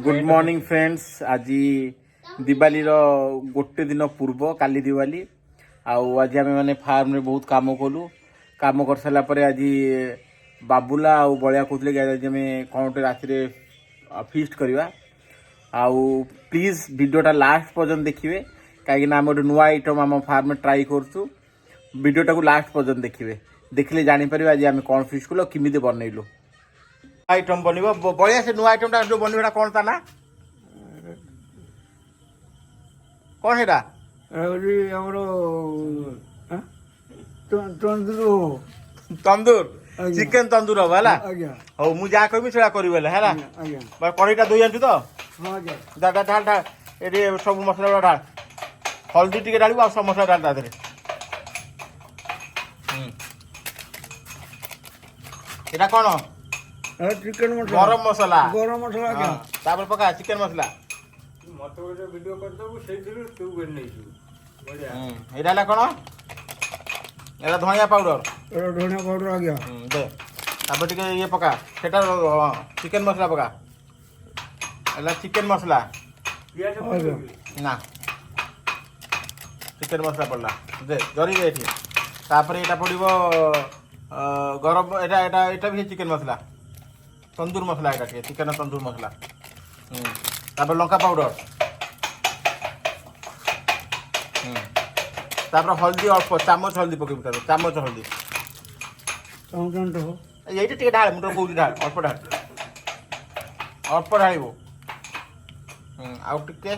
Good morning friends. आज दिवाली गोटे दिन पूर्व काली दिवाली आज आम मैंने फार्म रे बहुत काम कलु। काम कर सारा आज बाबुला आ बलिया कहते आज आम कौन गोटे राति फिस्ट करवा। प्लीज वीडियोटा लास्ट पर्यंत देखिए कहीं आम गोटे नुआ आइटम आम फार्म में ट्राई करूँ। वीडियोटा को लास्ट पर्यंत देखिए, देखिले जापर आज आम कौन फिस्ट कल किमी बनइलु आइटम बन बलिया से नुआ आइटमटा जो बनवा कौन ता ना कौन है तंदूर चिकेन तंदूर हम है हूँ मुझे जहाँ कह करी है कड़ईटा धोई आनु तो ढाल ढाल ढाल ये सब मसला गुड़ा ढाल हल्दी टे ढाल सब मसला ढाल ता यहाँ कौन चिकन मसला गरम मसला तापर पका चिकेन मसला मत वीडियो कर दबु सेइथिलु तू बेन नै छु बढ़िया एटा ला कोन एटा धनिया पाउडर आ गया दे तापर टिके ये पका सेटा चिकेन मसला पका एला चिकेन मसला ना चिकेन मसला पड़ला दे जरी दे एठी तापर एटा पड़िबो गरम एटा एटा एटा भी चिकेन मसला तंदूर मसला एटा चिकेन तंदूर मसला तापर लंका पाउडर तापर हल्दी अल्प चामच हल्दी पकेबू तापर चामच हल्दी ये टे ढाल मुझे कौन ढाल अल्प ढाल आउ टिके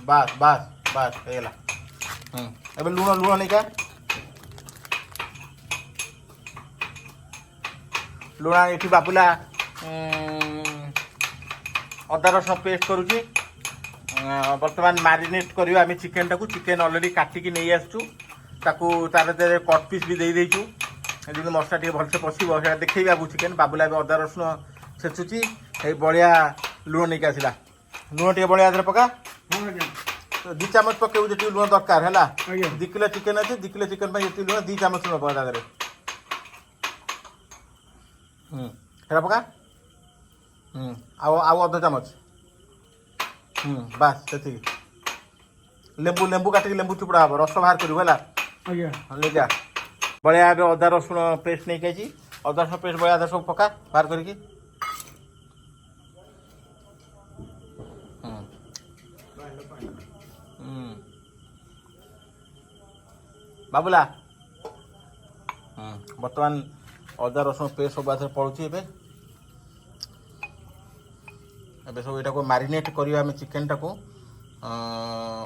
बास बास बास हेला एबे लुण लुण नहीं का लुण ये बाबुला अदा रसुण पेस्ट करुच्ची बर्तमान मारिनेट करवा आम चिकेन टाक चिकेन अलरेडी काटिकी नहीं आसचु तार कट पीस भी दे देचु जब मसला टे भलसे पशा देखी बाबू चिकेन बाबुला अदा रसुण छेचुची बड़िया लुण नहीं आसला लुण टे बड़िया पका 2 चामच पकेबू जी लुण दरकार है 2 किलो चिकेन अच्छे 2 किलो चिकेन ये लुण 2 चामच लुण पका पका आउ अधा चामच बास से लेंबू लेंबू काटिक लेंबू चुपड़ा हम रस बाहर करूँ है जा बड़िया अदा रसुण पेस्ट नहीं खाई अदा रसुण पेस्ट बड़िया सब पका बाहर करके बाबुला बर्तमान अदा रसुण पेस्ट सब आधार पड़ुची एबे सब यहाँ मारिनेट करवा आम चिकेन टाक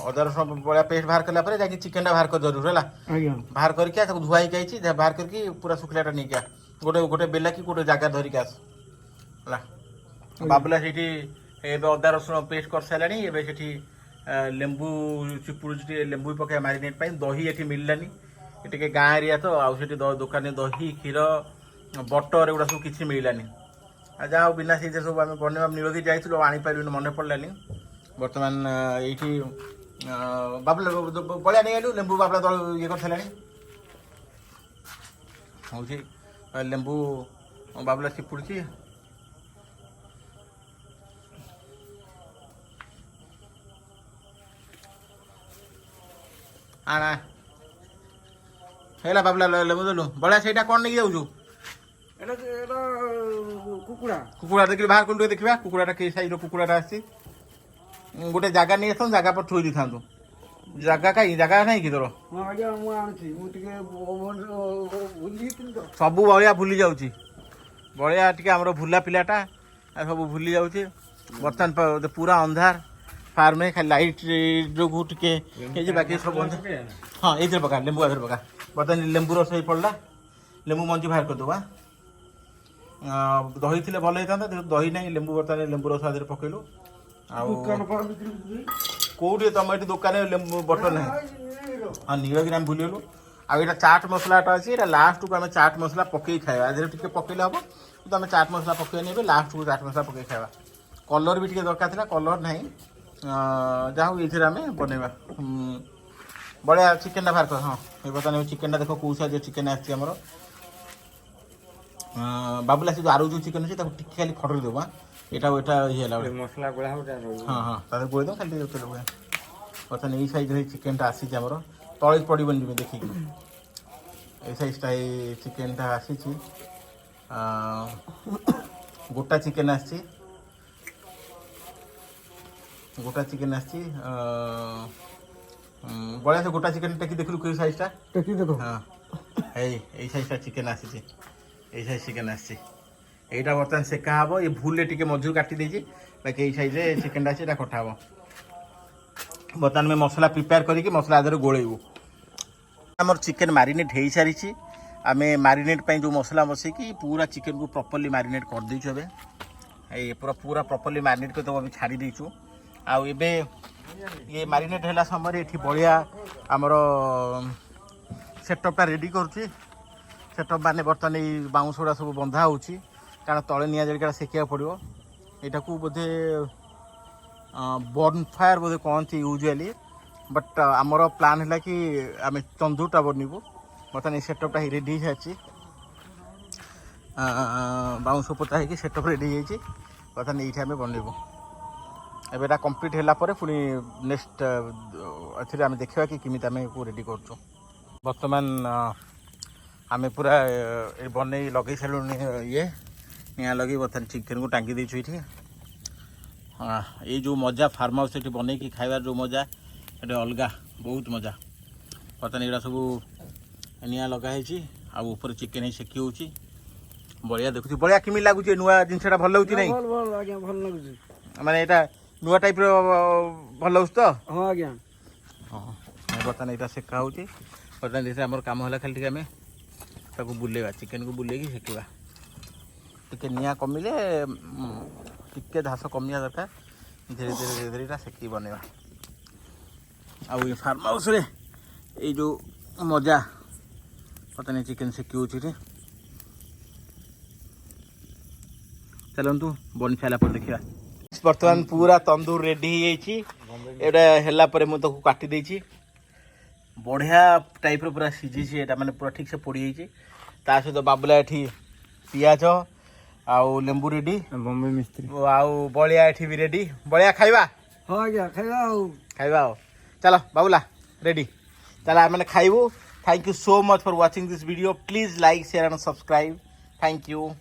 अदा रसुण बड़ा पेस्ट बाहर कला जाकि चिकेन बाहर कर जरूर है बाहर करके धुआई आई बाहर करके पूरा शुखलाटा नहीं क्या गोटे गोटे बेला कि गोटे जगह धरिक आस बाबुला से अदा रसुण पेस्ट कर सारे से लेंबू चिपुड़ी लेंबू पकाया मारिनेट दही ये मिललानी ये गाँ एरिया तो आउट दुकान दही क्षीर बटर एगुड़ा सब किसी मिललानी जहाँ बिना से सब आम बनवा नीलगी जाइलु आनीपार मन पड़ानी बर्तमान ये बाबुला बलिया नहीं आलु लेंबू बाबुला दल ये कर हूँ लेंबू बाबुला चिपुड़ी आना है बाबुला लेंबू देलु बलिया से कौन नहीं जाऊँ कुकुड़ा देखिए बाहर कर देखा कुकुड़ा कि सैज कुकुड़ा आसी गोटे जगह नहीं आस जगह पर थोड़ी था जगह कहीं जगह नहीं कि तोर सब बलिया भूली जाऊँगी बलिया टे आम भूला पिलाटा सब भूली जाऊँगी बर्तमान पूरा अंधार फार्म में खाली लाइट जो टे बाकी सब हाँ ये पका लेंबू आधार पका बर्तमान लेंबू रस पड़ा लेंबू मंजी बाहर करदेवा दही थी भल होता दही ना लेंबू बर्तमान लेंबू रस आदि पकेलु कौटे तुम ये दुकान लेंबू बटर ना हाँ नीलगिरी आम भूलीगलु आईटा चाट मसलाटा अच्छी लास्ट को आम चाट मसला पकई खावा आधे टे पकईले हम तो आम चाट मसला पकई लास्ट को चाट मसला पकई खावा कलर भी टे दरकार था कलर ना जहाँ ये आम बनवा बढ़िया चिकेन बाहर कर हाँ ये बर्तमान चिकेन देख कौ साइज चिकेन आमर ବାବୁଲା ସେ ଯେଉଁ ଆରୁ ଯେଉଁ ଚିକେନ୍ ଅଛି ତାକୁ ଟିକେ ଖାଲି ଖଡ଼ରେ ଦେବୁ। ଏଇଟା ଇଏ ହେଲା ବେଳେ ମସଲା ଗୋଳା ହବ ତା ରହିବ। ହଁ ହଁ ତାକୁ ଗୋଳେଇ ଦେବୁ ଖାଲି ଟିକେ ତେଲ ଗୋଳା। ବର୍ତ୍ତମାନ ଏଇ ସାଇଜ୍ରେ ଚିକେନ୍ଟା ଆସିଛି ଆମର, ତଳେ ପଡ଼ିବନି ଯେମିତି ଦେଖିକି। ଏଇ ସାଇଜ୍ଟା ଏଇ ଚିକେନ୍ଟା ଆସିଛି। ଗୋଟା ଚିକେନ୍ ଆସିଛି, ଗୋଟା ଚିକେନ୍ ଆସିଛି। ବଢ଼ିଆ ସେ ଗୋଟା ଚିକେନ୍ ଟେକି ଦେଖିଲୁ କି ସାଇଜ୍ଟା? ଟେକି ଦେଖ। ହଁ ଏଇ ସାଇଜ୍ଟା ଚିକେନ୍ ଆସିଛି, ଏଇ ସାଇଜ୍ ଚିକେନ୍ ଆସିଛି। এইটা বর্তমান সেকা হব। এ ভুলে টিকে মঝিরু কাটি দিয়েছি, বাকি এই সাইজে চিকেনটা আছে এটা কটা হব। বর্তমান আমি মশলা প্রিপেয়ার করিকি মশলা আধারে গোলাইবু। আমার চিকেন মারিনেট হয়ে সারিছি। আমি মারিনেট পাই যে মশলা বসাইকি পুরা চিকেন কু প্রপরলি মারিনেট করে দেইছু। এবে এই পুরা প্রপরলি মারিনেট করে আমি ছাড়ি দেইছু। আউ এবে ये मारिनेट होला समय एठी बढ़िया आमर सेटअपटा रेडी करुची। सेटअप माने बर्तमान ये बाउंस गुड़ा सब बंधा होची, कारण तले निया जरिका सेकिया पड़ो। यहाँ को बोधे बर्न फायर बोधे कहती यूजुअली, बट आमर प्लान है कि आम तंदूरटा बनइबू। बर्तमान ये सेटअपटा रेडी हो सारी, बाउंस पोता है सेटअप रेडी हो। बर्तमान ये आम बनइबू। एबेटा कंप्लीट होला परे पुनी नेक्स्ट एथिरे आम देखा कि किमित आम को रेडी करछु। बर्तमान आम पूरा बन लगे सारू ये निया लगे बर्तमान चिकेन को टांगी देछु। ये ये जो मजा फार्म हाउस ये बन कि खाइबार जो मजा ये अलगा बहुत मजा। बर्तमान यहाँ सब निया लगाई आपर चिकेन ही सेकी हो बढ़िया देखुची। बढ़िया किमी लगुच नुआ जिनसा भल लगुच नहीं माने यहाँ नुआ टाइप भल लगुच तो हाँ आज्ञा। हाँ बर्तमान यहाँ सेका हो। बर्तमान ये आम कम है खाली आम ताको बुलेवा चिकेन को बुलेकी सेकिवा। टिके निया कमिले टिके घास कमिया दरकार। धीरे धीरे धीरे धीरे सेकी बनवा। आउ ये फार्म हाउस रे ये जो मजा बर्तमान चिकेन सेकी हो। चलतु बन सारा पर देखा। बर्तमान पूरा तंदूर रेडी है मुझे काटी देछि। बढ़िया टाइप पूरा सीझी एटा माने पूरा ठीक से पड़ी जाइए। ता सहित बाबुला एठी पियाज आउ लेंबू रेडी, बॉम्बे मिस्त्री आउ बलिया एठी भी रेडी। बलिया खाइबा? हाँ आज्ञा खाइबा खाइबा। चलो बाबुला रेडी, चल मैंने खाइबू। Thank you so much for watching this video. Please like share and subscribe. Thank you.